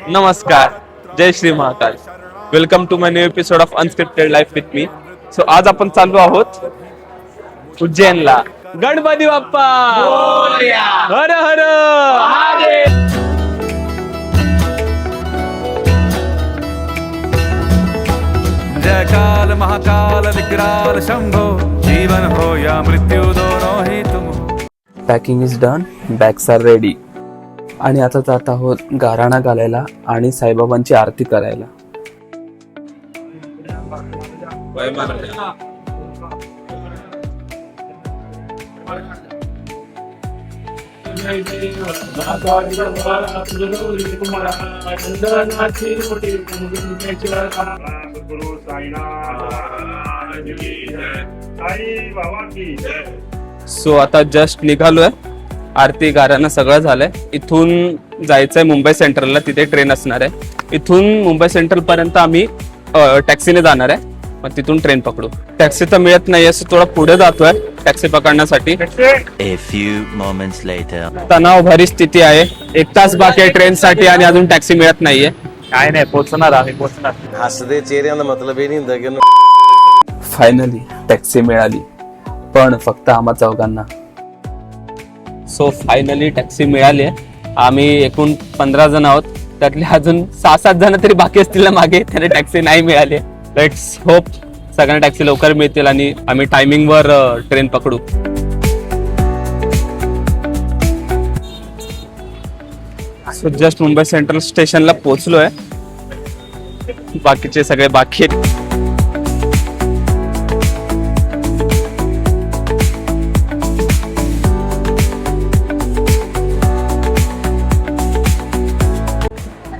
नमस्कार, जय Shri Mahakal. Welcome to my new episode of unscripted life with me. So आज आपण चाललो आहोत उज्जैनला. गणपती बाप्पा हर हर महादेव. जय काल महाकाल विकराल शंभो, जीवन हो या मृत्यू दोनों ही तुम. Packing is done, bags are ready. आणि आता जात आहोत गाराणा घालायला आणि साईबाबांची आरती करायला. सो आता जस्ट निघालोय. आरती गाराणं सगळं झालंय. इथून जायचंय मुंबई सेंट्रलला, तिथे ट्रेन असणार आहे. इथून मुंबई सेंट्रल पर्यंत आम्ही टॅक्सीने जाणार आहे. मग तिथून ट्रेन पकडू. टॅक्सी तर मिळत नाही, असं थोडं पुढे जातोय टॅक्सी पकडण्यासाठी. A few moments later. तणाव भरी स्थिती आहे. 1 तास बाकी आहे ट्रेन साठी आणि अजून टॅक्सी मिळत नाहीये. काय नाही, पोहोचणार आम्ही पोहोचणार. हसदे चेहऱ्यानं मतलब ही नहीं था कि फायनली टॅक्सी मिळाली, पण फक्त आम्हा चौघांना. सो फायनली टॅक्सी मिळाली आहे. आम्ही एकूण 15 जण आहोत. त्यातले अजून 6-7 जण तरी बाकी असतील ना मागे, त्यांना टॅक्सी नाही मिळाली. लेट्स होप सगळ्यांना टॅक्सी लवकर मिळतील आणि आम्ही टायमिंग वर ट्रेन पकडू. सो जस्ट मुंबई सेंट्रल स्टेशनला पोहोचलोय. बाकीचे सगळे बाकी आहेत.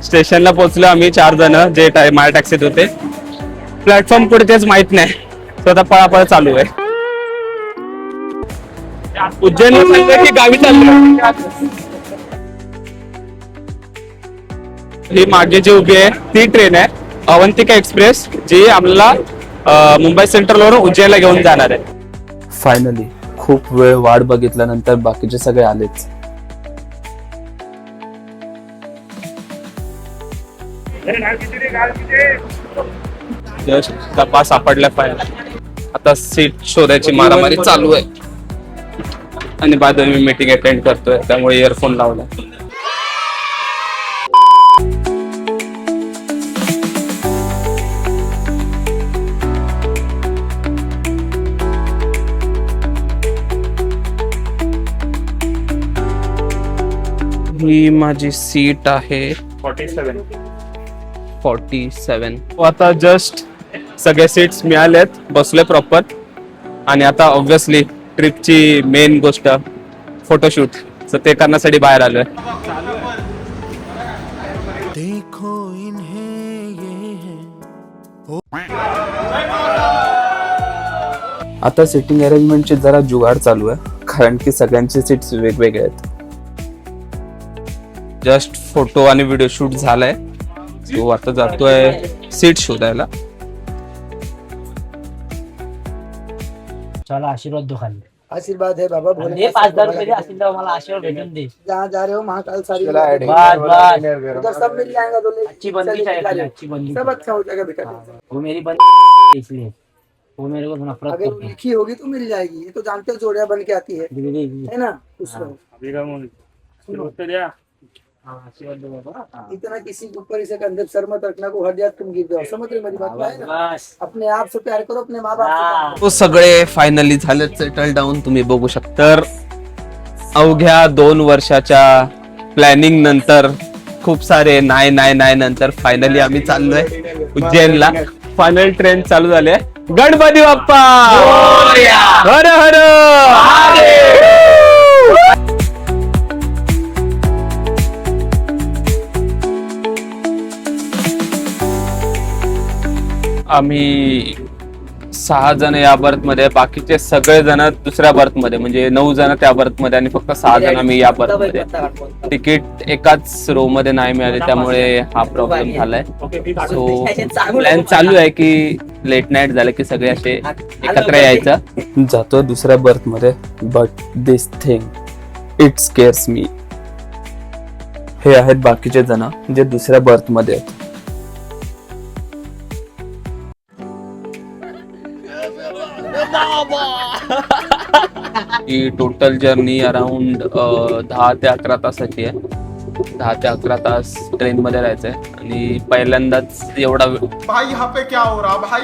स्टेशनला पोहोचलो आम्ही 4 जण जे माझ्या टॅक्सीत होते. प्लॅटफॉर्म पुढे तेच माहित नाही. स्वतः पळापळ चालू आहे. उज्जैनला चाललोय की गावी चाललोय. ही मागे जी उभी आहे ती ट्रेन आहे अवंतिका एक्सप्रेस, जी आम्हाला मुंबई सेंट्रल वरून उज्जैनला घेऊन जाणार आहे. फायनली खूप वेळ वाट बघितल्यानंतर बाकीचे सगळे आलेच. जस्ट डब्बा सापडला पाहिजे. आता सीट शोधायची मारामारी चालू आहे. आणि बाद मी मीटिंग अटेंड करतोय, त्यामुळे इयरफोन लावला. ही माझी सीट आहे 47. आता जस्ट सगळे सीट्स मिळालेत, बसलोय प्रॉपर. आणि आता ऑब्व्हियसली ट्रिपची मेन गोष्ट फोटोशूट, सो ते करण्यासाठी बाहेर आलोय. आता सिटिंग अरेंजमेंटची जरा जुगाड चालू आहे, कारण की सगळ्यांचे सीट्स वेगवेगळे आहेत. जस्ट फोटो आणि व्हिडिओ शूट झालाय. तो आता जातोय सीट शोधायला. चला आशीर्वाद दो खाली. आशीर्वाद है बाबा भोले. दे 5,000 रुपये आशीर्वाद, मला आशीर्वाद भेटून दे. जहाँ जा रहे हो महाकाल सारी बस बस, उधर सब मिल जाएगा. तो अच्छी बंदी चाहिए, अच्छी बंदी. सब अच्छा हो जाएगा बेटा. वो मेरी बंदी इसलिए वो मेरे को नफरत अगर करती है. लिखी होगी तो मिल जाएगी. ये तो जानते हो जोड़िया बन के आती है ना. उसको आशीर्वाद दो बाबा. इतना किसी के ऊपर इसे अंदर सर मत रखना को हर जात तुम गिर जाओ. समझ रहे मेरी बात है ना. बस अपने आप से प्यार करो, अपने माँ बाप से. तो सगळे फायनली झाले सेटल डाऊन. तुम्ही बघू शकता. तर अवघ्या 2 वर्षाच्या प्लॅनिंग नंतर, खूप सारे नाही नाही नाही नंतर फायनली आम्ही चाललोय उज्जैनला. फायनल ट्रेन चालू झाली आहे. गणपती बाप्पा हर हर महादेव. आम्ही 6 जण या बर्थ मध्ये, बाकीचे सगळे जण दुसऱ्या बर्थ मध्ये, म्हणजे 9 जण त्या बर्थ मध्ये आणि फक्त 6 जण आम्ही या बर्थ मध्ये. तिकीट एकाच रो मध्ये नाही मिळाले, त्यामुळे हा प्रॉब्लेम झालाय. सो प्लॅन चालू आहे की लेट नाईट झालं की सगळे असे एकत्र यायचं. जातो दुसऱ्या बर्थ मध्ये, बट दिस थिंग इट स्केअर्स मी. हे आहेत बाकीचे जण जे दुसऱ्या बर्थ मध्ये आहेत. ही टोटल जर्नी अराउंड 10 ते 11 तासाची आहे. 10 ते 11 तास ट्रेन मध्ये राहायचंय आणि पहिल्यांदाच एवढा भाई यहाँ पे क्या हो रहा भाई.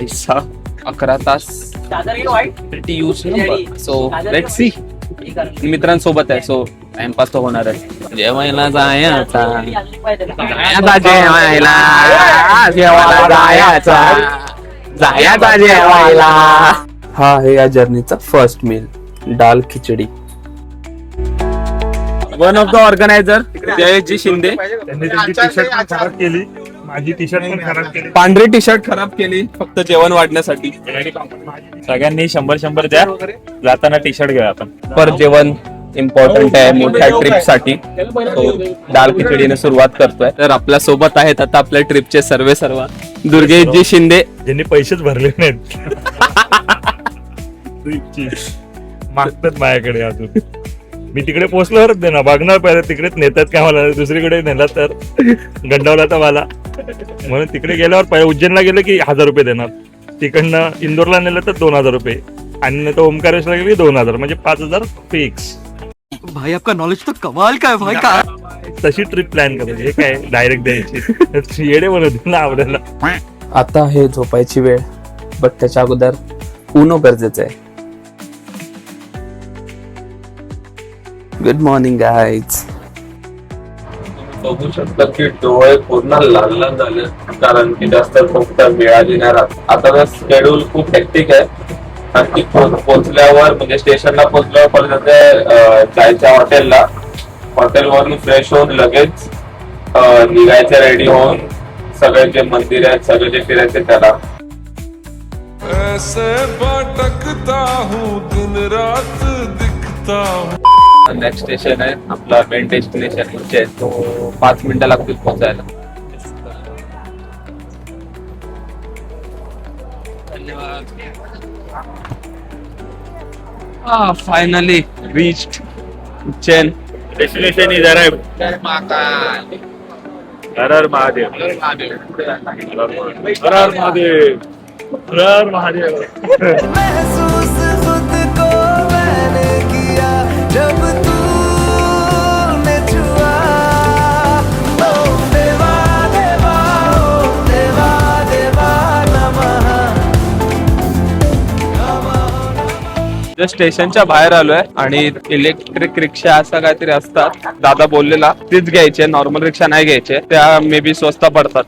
ऐसा 11 तास use number. So let's see. मित्रांसोबत आहे सो टाइमपास तर होणार आहे. जेवायला जायचा जेवायला. हा आहे या जर्नीचा फर्स्ट मील, दाल khichdi. One of the organiser Jayji Shinde. त्यांनी त्यांची टी शर्ट पण खराब केली, माझी टी शर्ट पण खराब केली. पांढरी टी शर्ट खराब केली फक्त जेवण वाढण्यासाठी. सगळ्यांनी 100 द्या, जाताना टी शर्ट घेऊया आपण. पर जेवण इम्पॉर्टंट आहे मोठ्या ट्रिप साठी. दाल खिचडीने सुरुवात करतोय. तर आपल्या सोबत आहेत आता आपल्या ट्रिपचे सर्व दुर्गेशजी शिंदे. ज्यांनी पैसेच भरले नाहीत मागतात माझ्याकडे अजून. मी तिकडे पोहोचल्यावरच देणार, बघणार पहिले तिकडेच नेतात का मला, दुसरीकडे नेला तर गंडावला तर मला. म्हणून तिकडे गेल्यावर पहिले उज्जैनला गेलं की 1000 रुपये देणार, तिकडनं इंदोरला नेलं तर 2000 रुपये, आणि नाही तर ओमकारेश्वरला गेली 2000, म्हणजे 5000 फिक्स. भाई आपका नॉलेज तो कमाल का है भाई. का तशी ट्रिप प्लॅन करायची, हे काय डायरेक्ट द्यायची. येडे बनवते ना आपल्याला. आता आहे झोपायची वेळ, बट त्याच्या अगोदर उनो गरजेचं आहे. Good morning guys. बघू शकता की डोळे पूर्ण लाल लाल झाले कारण की जास्त झोप मिळाली नाही राहत. आता शेड्यूल खूप हेक्टिक आहे आणि पोहोचल्यावर म्हणजे स्टेशनला पोहोचल्यावर परत जायच्या हॉटेलवरून फ्रेश होऊन लगेच निघायचं रेडी होऊन सगळे जे मंदिर आहेत सगळे जे फिरायचे त्याला. ऐसे भटकता हूँ दिन रात दिखता हूँ. नेक्स्ट स्टेशन आहे आपला मेन डेस्टिनेशन उज्जैन. तो 5 मिनिटं लागतील पोहोचायला. Finally reached Ujjain. डेस्टिनेशन इधर है. हर हर महादेव. हर हर महादेव. हर हर महादेव. महसूस खुद को मैंने किया जब तूने छुआ. ओम देवा देवा ओम देवा देवा नमः. स्टेशनच्या बाहेर आलोय आणि इलेक्ट्रिक रिक्षा असं काहीतरी असतात. दादा बोललेला तीच घ्यायचे, नॉर्मल रिक्षा नाही घ्यायचे, त्या मे बी स्वस्त पडतात.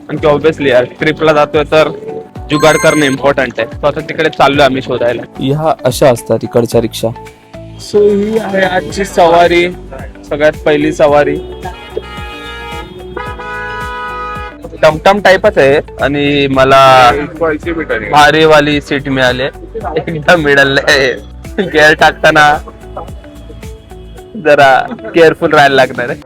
आणि ऑब्विसली यार ट्रिपला जातोय तर जुगाड करणं इम्पॉर्टंट आहे. तो आता तिकडे चाललोय आम्ही शोधायला. ह्या अशा असतात इकडच्या रिक्षा. सो ही आहे आजची सवारी, सगळ्यात पहिली सवारी. टमटम टाईपच आहे आणि मला भारी वाली सीट मिळाली. एकदम मिडल आहे. गेअर टाकताना जरा केअरफुल राहायला लागणार आहे.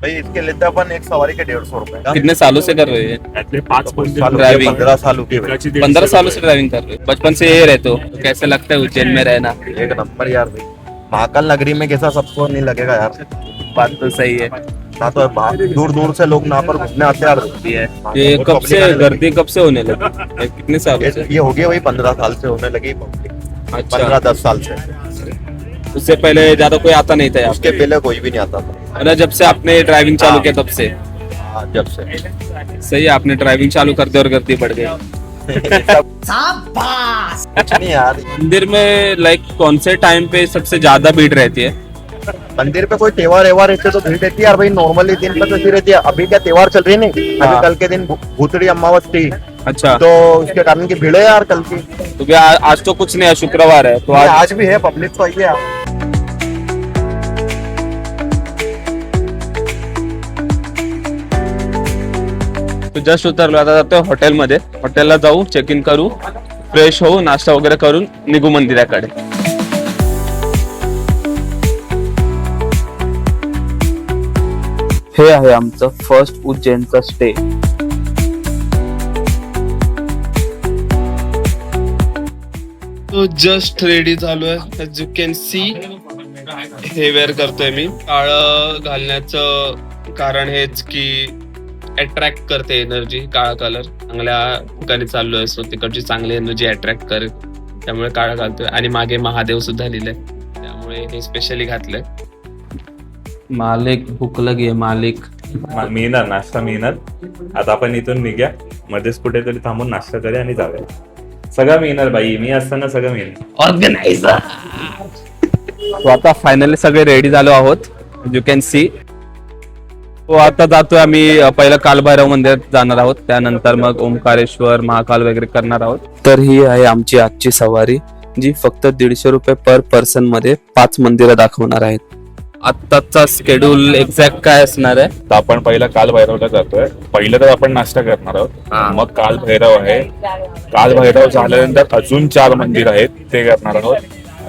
भाई इसके लेते अपन एक सवारी के 150 रुपए का. कितने सालों से कर रहे हैं? त्यातले 5 ड्राइविंग 15 सालों की. 15 सालों से ड्राइविंग कर रहे हो. बचपन से यही रहते हो. कैसे लगता है उज्जैन में रहना? एक नंबर यार भाई. महाकाल नगरी में कैसा सबको नहीं लगेगा यार. बात तो सही है. ना तो दूर दूर से लोग यहाँ पर घूमने आते हैं. ये कब से गर्दी कब से होने लगी? कितने साल से? ये हो गया वही 15 साल से होने लगी. अच्छा. 15-10 साल से. उससे पहले ज्यादा कोई आता नहीं था यहाँ उसके पहले कोई भी नहीं आता था. पे? जब से आपने ड्राइविंग चालू किया तब से? हाँ, जब से. सही है, आपने ड्राइविंग चालू कर दी और गर्दी बढ़ गई. कुछ नहीं यार. मंदिर में लाइक कौन से टाइम पे सबसे ज्यादा भीड़ रहती है? मंदिर पे कोई त्योहार रहते तो भीड़ रहती है यार भाई. नॉर्मली दिन पे तो भीड़ रहती है. अभी क्या त्योहार चल रही नहीं. हाँ. अभी कल के दिन भूतड़ी अमावस थी अच्छा. तो उसके कारण की भीड़ है यार कल की. तो क्या आज तो कुछ नहीं है, शुक्रवार है तो आज भी है. पब्लिक तो आई है. तो जस्ट उतरलो. आता जातोय हॉटेलमध्ये. हॉटेलला जाऊ, चेक इन करू, फ्रेश होऊ, नाश्ता वगैरे करून निघू मंदिराकडे. हे आहे आमचं फर्स्ट उज्जैनचा स्टे. तो जस्ट रेडी झालोय. एज यू कॅन सी हे वेअर करतोय मी. काळं घालण्याचं कारण हेच की अट्रॅक्ट करते एनर्जी. काळा कलर चांगल्या ठिकाणी चाललोय असतो, तिकडची चांगली एनर्जी अट्रॅक्ट करेल, त्यामुळे काळा घालतोय. आणि मागे महादेव सुद्धा लिहिलंय, त्यामुळे हे स्पेशली घातलंय. मालिक भूक लगी आहे मालिक. मिळणार नाश्ता मिळणार. आता आपण इथून निघ्या, मध्येच कुठेतरी थांबून नाश्ता करूया आणि जाऊया. सगळं मिळणार बाई, मी असताना सगळं मिळणार. ऑर्गनायझर. आता फायनली सगळे रेडी झालो आहोत, यू कॅन सी. तो आता जातोय आम्ही. पहिलं कालभैरव मंदिरात जाणार आहोत, त्यानंतर मग ओंकारेश्वर, महाकाल वगैरे करणार आहोत. तर ही आहे आमची आजची सवारी, जी फक्त 150 रुपये पर पर्सन मध्ये 5 मंदिरं दाखवणार आहेत. आत्ताचा शेड्यूल एक्झॅक्ट काय असणार आहे? तर आपण पहिला काल भैरवला जातोय. पहिलं तर आपण नाश्ता करणार आहोत, मग काल भैरव आहे. काल भैरव झाल्यानंतर अजून 4 मंदिर आहेत, ते करणार आहोत.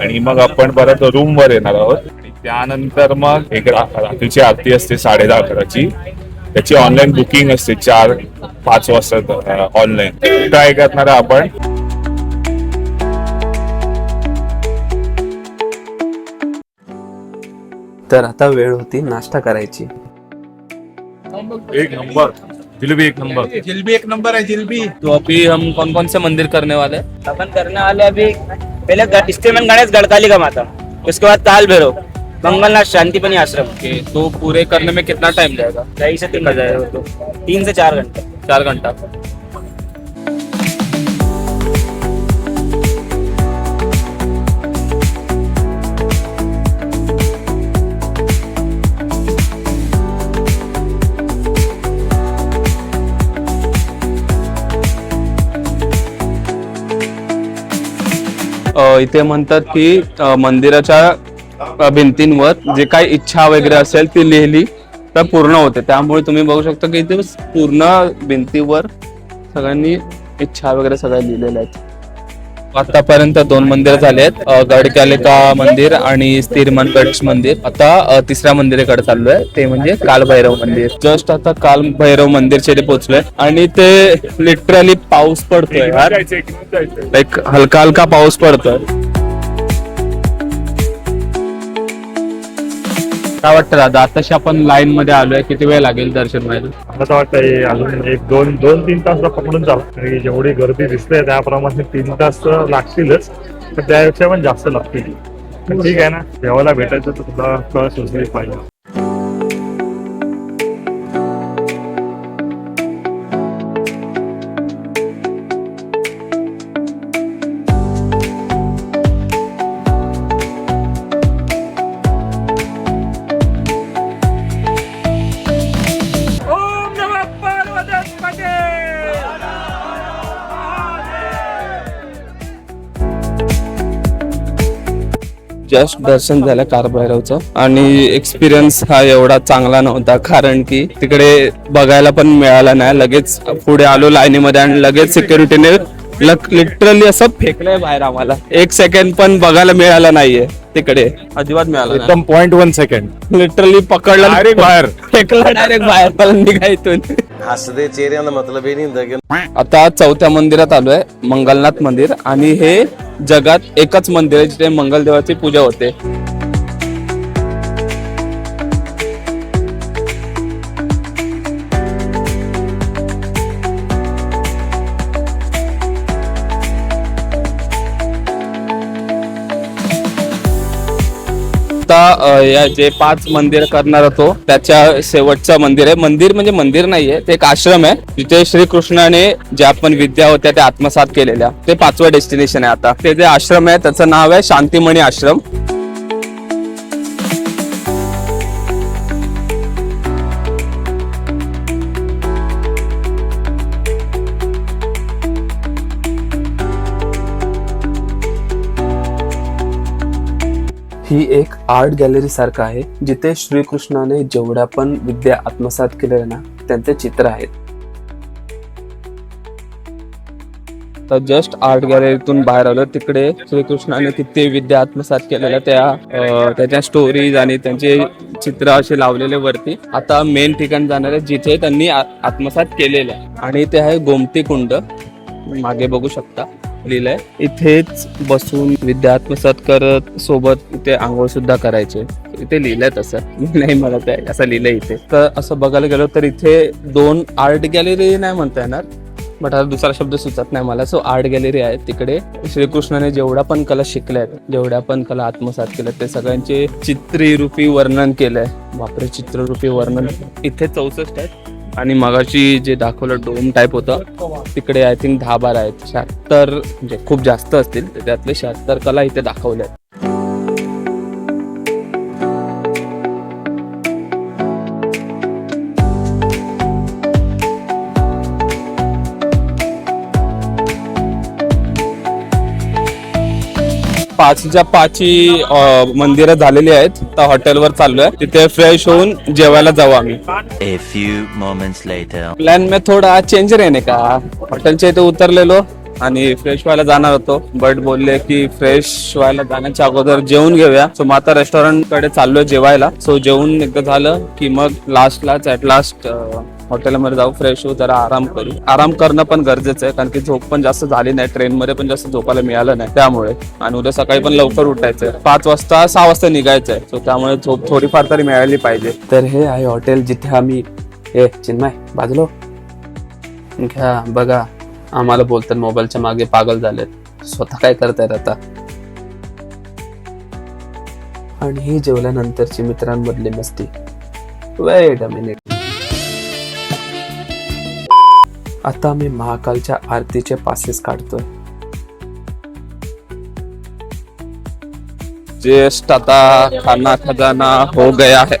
आणि मग आपण परत रूम वर येणार आहोत. आणि त्यानंतर मग एक रात्रीची आरती असते 10:30-11ची. त्याची ऑनलाईन बुकिंग असते 4-5 वाजता ऑनलाईन. ट्राय करणार आहे आपण. तर आता वेळ होती नाश्ता करायची. एक नंबर जिलेबी, एक नंबर जिलेबी एक नंबर है जिलेबी. तो अभी हम कौन कौन से मंदिर करने वाले हैं? अपन करने वाले अभी पहले स्टेमन गणेश गढ़काली का माता, उसके बाद काल भैरव, मंगलनाथ शांतिपनी आश्रम. तो पूरे करने में कितना टाइम जाएगा? 2.5 से 3 बजे 3 से 4 घंटे. 4 घंटा. इथे म्हणतात की मंदिराच्या भिंतींवर जे काही इच्छा वगैरे असेल ती लिहिली तर पूर्ण होते. त्यामुळे तुम्ही बघू शकता की इथे पूर्ण भिंतीवर सगळ्यांनी इच्छा वगैरे सगळ्या लिहिलेल्या आहेत. आतापर्यंत 2 मंदिर झाले आहेत, गडकालिका मंदिर आणि स्थिरमन गणेश मंदिर. आता 3ऱ्या मंदिराकडे चाललोय, ते म्हणजे कालभैरव मंदिर. जस्ट आता कालभैरव मंदिरचे पोहोचलोय आणि ते लिटरली पाऊस पडतोय यार, लाईक हलका हलका पाऊस पडतोय. काय वाटतं दादा, आताशी आपण लाईन मध्ये आलोय, किती वेळ लागेल दर्शन व्हायला? मला तर वाटतं अजून 1-2-3 तास पकडून चालू. आणि जेवढी गर्दी दिसते त्याप्रमाणे 3 तास लागतीलच, पण त्यापेक्षा पण जास्त लागतील. पण ठीक आहे ना, जेवायला भेटायचं तर तुला कळ सुचली पाहिजे. जस्ट दर्शन झालं कालभैरवचं आणि एक्सपिरियन्स हा एवढा चांगला नव्हता, कारण की तिकडे बघायला पण मिळाला नाही. लगेच पुढे आलो लाईनीमध्ये आणि लगेच सिक्युरिटीने लिटरली असं फेकलंय बाहेर. आम्हाला 1 सेकंड पण बघायला मिळाला नाहीये तिकडे, अजिबात मिळाला नाही. एकदम 0.1 सेकंड लिटरली पकडलं डायरेक्ट बाहेर. फेकलं डायरेक्ट बाहेर, मला निघायतून. हसदे चेहरे मतलब ही नहीं. आता 4थ्या मंदिरात आलोय, मंगलनाथ मंदिर. आणि हे जगात एकच मंदिर आहे जिथे मंगलदेवाची पूजा होते. आता या जे 5 मंदिर करणार होतो त्याच्या शेवटचं मंदिर आहे. मंदिर म्हणजे मंदिर नाहीये, ते एक आश्रम आहे जिथे श्रीकृष्णाने ज्या पण विद्या होत्या त्या आत्मसात केलेल्या. ते 5वं डेस्टिनेशन आहे. आता ते जे आश्रम आहे त्याचं नाव आहे शांतिमणी आश्रम. ही एक आर्ट गॅलरी सारखं आहे जिथे श्रीकृष्णाने जेवढ्या पण विद्या आत्मसात केलेल्या ना त्यांचे चित्र आहेत. तर जस्ट आर्ट गॅलरीतून बाहेर आलो, तिकडे श्रीकृष्णाने किती विद्या आत्मसात केलेल्या त्याच्या स्टोरीज आणि त्यांचे चित्र असे लावलेले वरती. आता मेन ठिकाण जाणार आहे जिथे त्यांनी आत्मसात केलेलं आहे, आणि ते आहे गोमती कुंड. मागे बघू शकता लिहिलंय. इथेच बसून विद्या आत्मसात करत सोबत इथे आंघोळ सुद्धा करायचे. इथे लिहिलंय तसं, मी नाही म्हणत आहे, असं लिहिलंय इथे. तर असं बघायला गेलो तर इथे 2 आर्ट गॅलरी नाही म्हणता येणार, बट आता दुसरा शब्द सुचत नाही मला. सो आर्ट गॅलरी आहे. तिकडे श्रीकृष्णाने जेवढ्या पण कला शिकल्यात, जेवढ्या पण कला आत्मसात केल्यात, ते सगळ्यांचे चित्रीरूपी वर्णन केलंय. बापरे, चित्ररूपी वर्णन. इथे 64 आहेत आणि मगाशी जे दाखवलं डोम टाईप होतं तिकडे आय थिंक 10-12 आहेत. 76 म्हणजे खूप जास्त असतील, त्यातले 76 कला इथे दाखवल्या आहेत. पाचच्या पाची मंदिरं झालेली आहेत. तर हॉटेलवर चाललोय, तिथे फ्रेश होऊन जेवायला जाऊ आम्ही. A few moments later. Plan में थोडा चेंज रहने का. हॉटेलच्या इथे उतरलेलो आणि फ्रेश व्हायला जाणार होतो, बट बोलले की फ्रेश व्हायला जाण्याच्या अगोदर जेवून घेऊया. सो मग आता रेस्टॉरंट कडे चाललोय जेवायला. सो जेवून एकदा झालं की मग ऍट लास्ट हॉटेलमध्ये जाऊ, फ्रेश होऊ, जरा आराम करू. आराम करणं पण गरजेचं आहे, कारण की झोप पण जास्त झाली नाही, ट्रेन मध्ये पण जास्त झोपायला मिळालं नाही त्यामुळे. आणि उद्या सकाळी पण लवकर उठायचंय, 5 वाजता 6 वाजता निघायचंय. सो त्यामुळे झोप थोडीफार तरी मिळाली पाहिजे. तर हे आहे हॉटेल जिथे आम्ही चिन्मय बाजलो घ्या बघा. आम्हाला बोलतात मोबाईलच्या मागे पागल झालेत, स्वतः काय करतायत आता. आणि ही जेवल्यानंतरची मित्रांमधली मस्ती. Weight a minute. आता मी महाकालच्या आरतीचे पासेस काढतोय. जस्ट आता खाना खजाना हो गया है.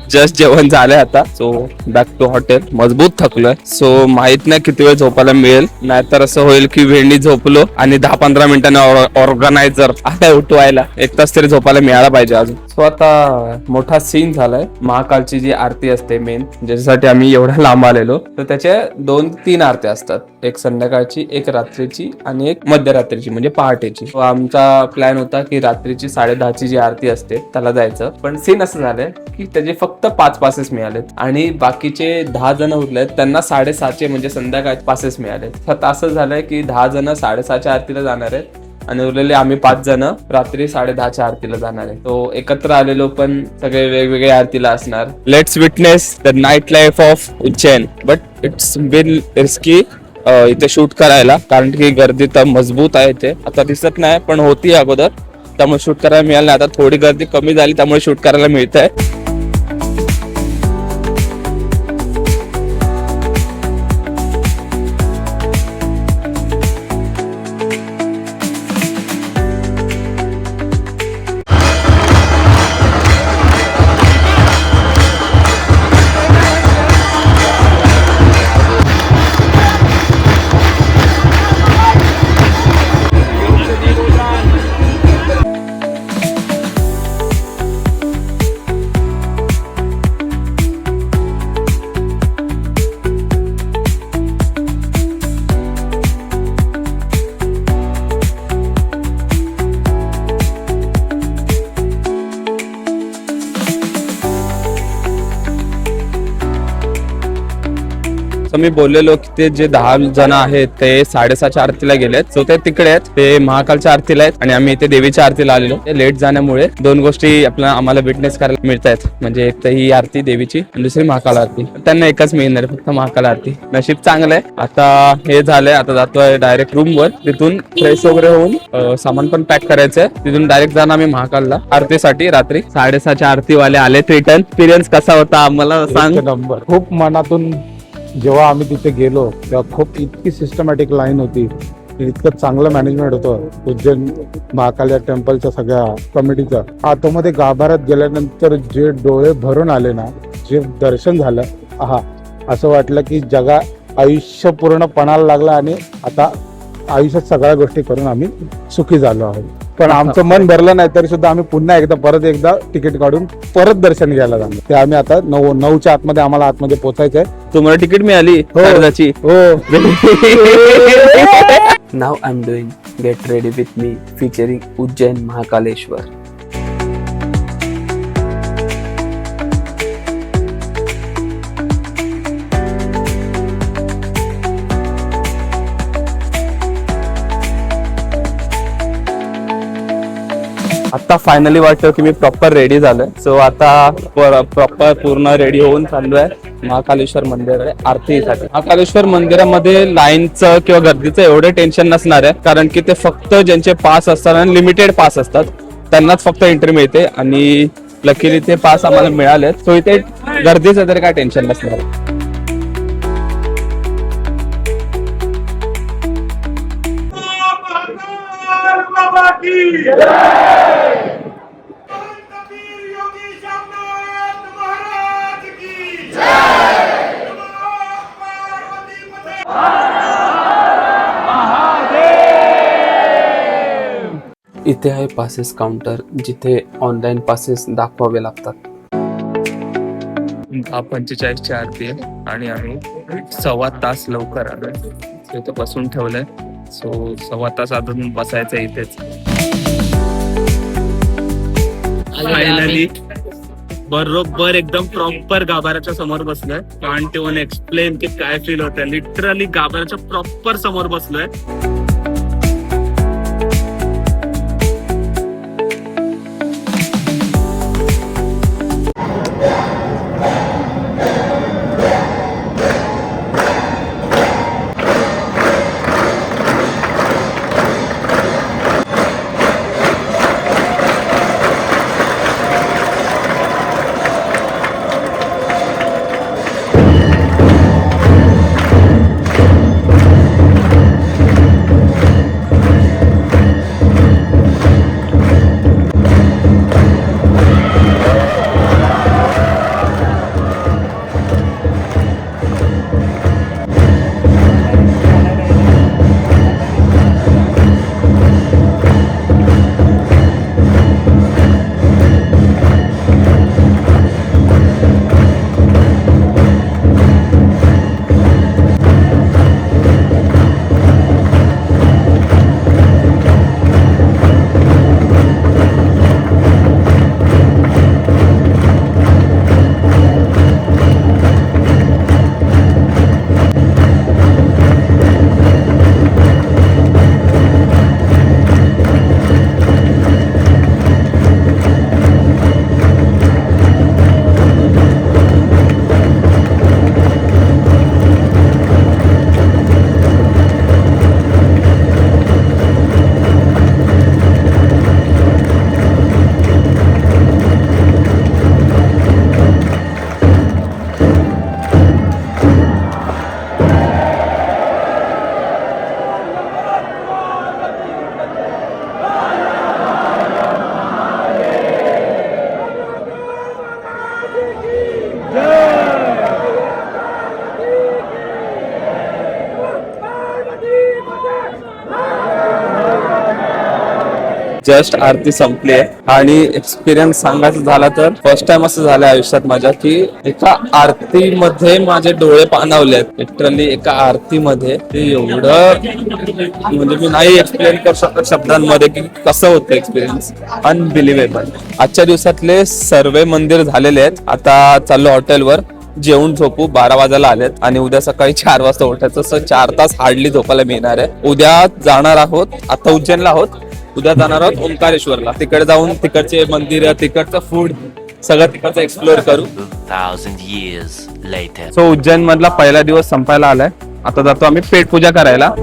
जस्ट जेवण झालंय आता. So back to hotel. मजबूत थकलोय. सो माहित नाही किती वेळ झोपायला मिळेल, नाहीतर असं होईल की वेळी झोपलो आणि 10-15 मिनिटांनी ऑर्गनायझर आता उठवायला 1 तास तरी झोपायला मिळायला पाहिजे अजून. सो आता मोठा सीन झालाय. महाकालची जी आरती असते मेन, ज्याच्यासाठी आम्ही एवढा लांब आलेलो, तर त्याच्या 2-3 आरत्या असतात. एक संध्याकाळची, एक रात्रीची आणि एक मध्यरात्रीची म्हणजे पहाटेची. आमचा प्लॅन होता की रात्रीची 10:30ची जी आरती असते त्याला जायचं, पण सीन असं झालंय की त्याचे फक्त 5 पासेस मिळालेत आणि बाकीचे 10 जण उरलेत, त्यांना 6:30चे म्हणजे संध्याकाळी पासेस मिळालेत. फक्त असं झालंय की 10 जण 6:30च्या आरतीला जाणार आहेत आणि उरलेले आम्ही 5 जण रात्री 10:30च्या आरतीला जाणार आहे. तो एकत्र आलेलो, पण सगळे वेगवेगळ्या आरतीला असणार. Let's witness the night life of Ujjain. But it's been risky इथे शूट करायला, कारण की गर्दी तर मजबूत आहे इथे. आता दिसत नाही पण होती अगोदर, त्यामुळे शूट करायला मिळालं नाही. आता थोडी गर्दी कमी झाली त्यामुळे शूट करायला मिळतंय. तर मी बोललेलो की ते जे 10 जण आहेत ते 6:30च्या आरतीला गेलेत. सो ते तिकडे आहेत, ते महाकालच्या आरतीला आहेत आणि आम्ही इथे देवीच्या आरतीला आलेलो. लेट जाण्यामुळे 2 गोष्टी आपल्याला विटनेस करायला मिळत आहेत. म्हणजे एक तर ही आरती देवीची आणि दुसरी महाकाल आरती. त्यांना एकच मिळणार, फक्त महाकाल आरती. नशीब चांगलं आहे. आता हे झालंय, आता जातोय डायरेक्ट रूमवर. तिथून फ्रेश वगैरे होऊन सामान पण पॅक करायचंय. तिथून डायरेक्ट जाणार आम्ही महाकालला आरतीसाठी. रात्री 6:30च्या आरतीवाले आलेत रिटर्न. एक्सपिरियन्स कसा होता आम्हाला सांग. नंबर खूप मनातून जेव्हा आम्ही तिथे गेलो तेव्हा खूप इतकी सिस्टमॅटिक लाईन होती, इतकं चांगलं मॅनेजमेंट होतं उज्जैन महाकाल टेम्पलच्या सगळ्या कमिटीचं. आतमध्ये गाभाऱ्यात गेल्यानंतर जे डोळे भरून आले ना, जे दर्शन झालं, असं वाटलं की आयुष्य पूर्ण पणाला लागलं आणि आता आयुष्यात सगळ्या गोष्टी करून आम्ही सुखी झालो आहोत. पण आमचं मन भरलं नाही तरी सुद्धा आम्ही पुन्हा परत एकदा तिकीट काढून परत दर्शन घ्यायला जाणार. ते आम्ही आता 9च्या आतमध्ये आम्हाला आतमध्ये पोहोचायचंय. तुम्हाला तिकीट मिळाली अर्जाची? हो. नाव I am doing get ready with me featuring Ujjain Mahakaleshwar. आता फायनली वाटतं की मी प्रॉपर रेडी झालोय. सो आता प्रॉपर पूर्ण रेडी होऊन चाललोय महाकालेश्वर मंदिर आरतीसाठी. महाकालेश्वर मंदिरामध्ये लाईनचं किंवा गर्दीचं एवढं टेन्शन नसणार आहे, कारण की ते फक्त ज्यांचे पास असतात आणि लिमिटेड पास असतात त्यांनाच फक्त एंट्री मिळते आणि लकीली ते पास आम्हाला मिळाले. सो इथे गर्दीचं तरी काय टेन्शन नसणार आहे. इथे आहे पासेस काउंटर, जिथे ऑनलाईन पासेस दाखवावे लागतात. 45ची आरती आहे आणि आम्ही 1.25 तास लवकर आलोय. इथे बसून ठेवलंय. सो 1.25 तास अजून बसायचं इथेच. फायनली बरोबर एकदम प्रॉपर गाभाऱ्याच्या समोर बसलोय. कांट इव्हन एक्सप्लेन की काय फील होतंय. लिटरली गाभाऱ्याच्या प्रॉपर समोर बसलोय. जस्ट आरती संपली आहे आणि एक्सपिरियन्स सांगायचं झाला तर फर्स्ट टाइम असं झालं आयुष्यात माझ्या की एका आरतीमध्ये माझे डोळे पाणावलेत. लिटरली एका आरतीमध्ये ते एवढं म्हणजे मी नाही एक्सप्लेन करू शकत शब्दांमध्ये की कसं होतं एक्सपिरियन्स. अनबिलिव्हेबल. आजच्या दिवसातले सर्व मंदिर झालेले आहेत. आता चाललो हॉटेलवर, जेवून झोपू. 12 वाजायला आलेत आणि उद्या सकाळी 4 वाजता उठायचं. असं 4 तास हार्डली झोपायला मिळणार आहे. उद्या जाणार आहोत, आता उज्जैनला आहोत, उद्या जाणार आहोत ओंकारेश्वरला. तिकडे जाऊन तिकडचे मंदिर, तिकडचं फूड सगळं तिकडचं एक्सप्लोर करू. 2000 years later. सो उज्जैन मधला पहिला दिवस संपायला आलाय. आता जातो आम्ही पेट पूजा करायला.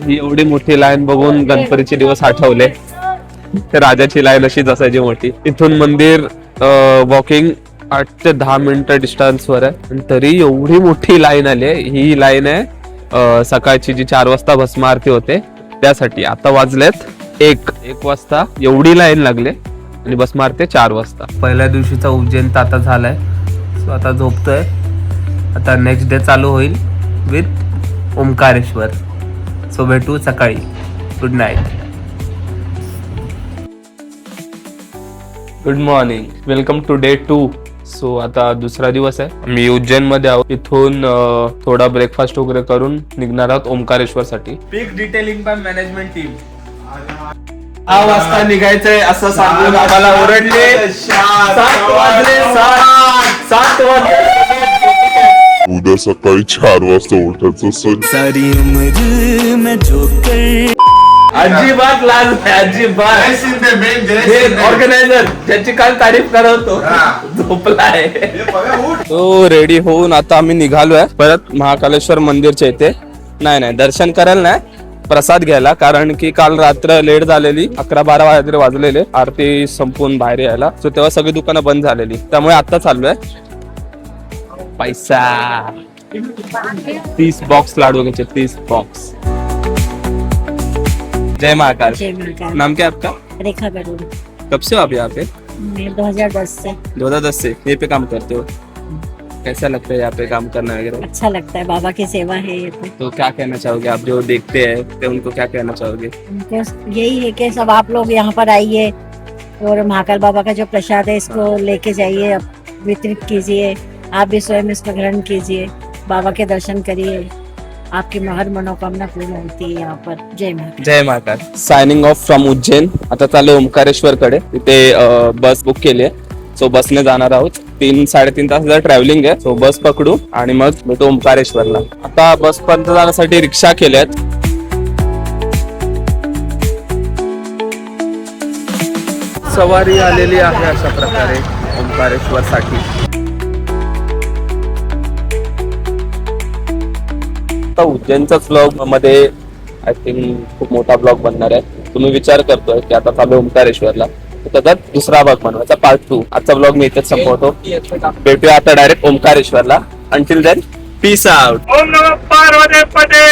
ही एवढी मोठी लाईन बघून गणपतीचे दिवस आठवले. ते राजाची लाईन अशीच असायची मोठी. इथून मंदिर वॉकिंग 8 ते 10 मिनिटं डिस्टन्स वर आहे आणि तरी एवढी मोठी लाईन आली. ही लाईन आहे सकाळची जी 4 वाजता भस्म आरती होते त्यासाठी. आता वाजलेत 1 वाजता. एवढी लाईन लागले आणि भस्म आरती 4 वाजता. पहिल्या दिवशीचा उज्जैन तर आता झालाय. सो आता झोपतोय. आता नेक्स्ट डे चालू होईल विथ ओंकारेश्वर. सो भेटू सकाळी. Good night. Good morning. Welcome to day 2. So आता दुसरा दिवस आहे. मी उज्जैन मध्ये आहोत. इथून थोडा ब्रेकफास्ट वगैरे करून निघणार आहोत ओंकारेश्वर साठी. Big detailing by management team. 6 वाजता निघायचंय असं सांगून आम्हाला ओरडले. 7 वाजले. 7 7 वाजता उद्या सकाळी 4 वाजता उठायचं सारी उम्र मैं जो कर अजिबात लाज नाही, अजिबात. ऑर्गनायझर ज्याची काल तारीफ करतो झोपलाय. तो रेडी होऊन आता आम्ही निघालोय परत महाकालेश्वर मंदिरच्या इथे. नाही दर्शन करायला नाही, प्रसाद घ्यायला, कारण की काल रात्र लेट झालेली, 11-12 वाजले वाजलेले आरती संपून बाहेर यायला. सो तेव्हा सगळी दुकानं बंद झालेली, त्यामुळे आता चाललोय. पैसा 30 बॉक्स लाडू घ्यायचे, 30 बॉक्स. जय महाकाल. जय महाकाल. नाम क्या आपका? रेखा गरुड़. कब से हो आप यहाँ पे? मैं 2010 से. 2010 से ये पे काम करते हो. कैसा लगता है यहाँ पे काम करना वगैरह? अच्छा लगता है, बाबा की सेवा है ये तो क्या कहना चाहोगे आप जो देखते हैं तो उनको क्या कहना चाहोगे? उनको यही है कि सब आप लोग यहाँ पर आइए और महाकाल बाबा का जो प्रसाद है इसको लेके जाइए, अब वितरित कीजिए, आप भी स्वयं इसको ग्रहण कीजिए, बाबा के दर्शन करिए, आपकी हर मनोकामना पूर्ण होती है यहाँ पर. जय महाकाल. जय Mahakal. Signing off from Ujjain. आता चालू ओंकारेश्वर कडे. तिथे बस बुक केली आहे, सो बसने जाणार आहोत. 3-3.5 तासाचं ट्रॅव्हलिंग आहे, सो बस पकडू आणि मग भेटू ओंकारेश्वरला. आता बस पर्यंत जाण्यासाठी रिक्षा केल्यात. सवारी आलेली आहे अशा प्रकारे ओंकारेश्वर साठी. आता उज्जैनचा ब्लॉग मध्ये आय थिंक खूप मोठा ब्लॉग बनणार आहे. तुम्ही विचार करतोय की आता चालू ओंकारेश्वरला, त्याच्यात दुसरा भाग बनवायचा, पार्ट 2. आजचा ब्लॉग मी इथेच संपवतो. भेटूया आता डायरेक्ट ओंकारेश्वरला. Until then peace out. ओम नमः पार्वती पते.